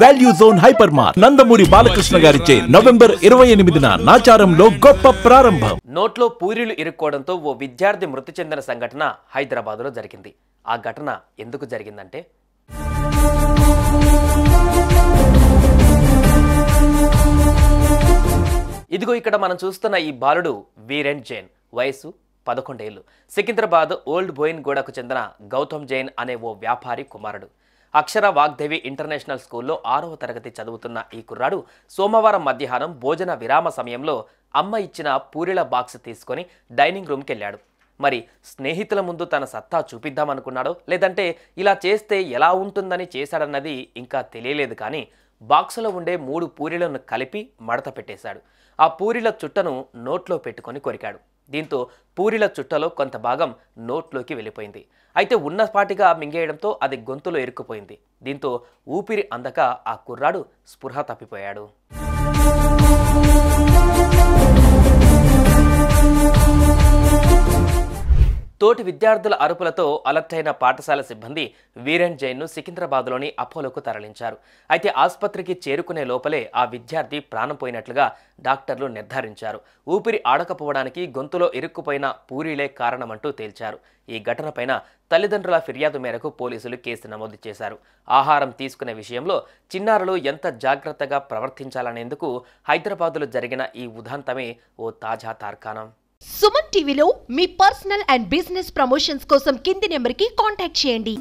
Value Zone hyper mart Nandamuri Balakrishna గారిచే November 28న నాచారంలో గొప్ప ప్రారంభం. నోట్లో పూరీలు ఇరుక్కోవడంతో ఓ విద్యార్థి మృతి చెందిన సంఘటన హైదరాబాద్లో జరిగింది. ఆ ఘటన ఎందుకు జరిగిందంటే ఇదిగో ఇక్కడ మనం చూస్తున్న ఈ బాలుడు వీరెన్ జైన్, వయసు 11 ఏళ్లు. సికింద్రాబాద్ ఓల్డ్ బోయిన్గూడకు చెందిన గౌతమ్ జైన్ అనే ఓ వ్యాపారి కుమారుడు. అక్షర వాగ్దేవి ఇంటర్నేషనల్ స్కూల్లో 6వ తరగతి చదువుతున్న ఈ కుర్రాడు సోమవారం మధ్యాహ్నం భోజన విరామ సమయంలో అమ్మ ఇచ్చిన పూరీల బాక్స్ తీసుకొని డైనింగ్ రూమ్కి వెళ్ళాడు. మరి స్నేహితుల ముందు తన సత్తా చూపిద్దామనుకున్నాడో లేదంటే ఇలా చేస్తే ఎలా ఉంటుందని చేశాడన్నది ఇంకా తెలియలేదు. కానీ బాక్సులో ఉండే 3 పూరీలను కలిపి మడత పెట్టేశాడు. ఆ పూరీల చుట్టను నోట్లో పెట్టుకొని కొరికాడు. దీంతో పూరీల చుట్టలో కొంత భాగం నోట్లోకి వెళ్ళిపోయింది. అయితే ఉన్నపాటిగా మింగేయడంతో అది గొంతులో ఇరుక్కుపోయింది. దీంతో ఊపిరి అందక ఆ కుర్రాడు స్పృహ తప్పిపోయాడు. తోటి విద్యార్థుల అరుపులతో అలర్ట్ అయిన పాఠశాల సిబ్బంది వీరెన్ జైన్ను సికింద్రాబాద్లోని అపోలోకు తరలించారు. అయితే ఆసుపత్రికి చేరుకునే లోపలే ఆ విద్యార్థి ప్రాణం పోయినట్లుగా డాక్టర్లు నిర్ధారించారు. ఊపిరి ఆడకపోవడానికి గొంతులో ఇరుక్కుపోయిన పూరీలే కారణమంటూ తేల్చారు. ఈ ఘటనపైన తల్లిదండ్రుల ఫిర్యాదు మేరకు పోలీసులు కేసు నమోదు చేశారు. ఆహారం తీసుకునే విషయంలో చిన్నారులు ఎంత జాగ్రత్తగా ప్రవర్తించాలనేందుకు హైదరాబాద్లో జరిగిన ఈ ఉదంతమే ఓ తాజా తార్కాణం. సుమన్ టీవీలో మీ పర్సనల్ అండ్ బిజినెస్ ప్రమోషన్స్ కోసం కింది నెంబర్కి కాంటాక్ట్ చేయండి.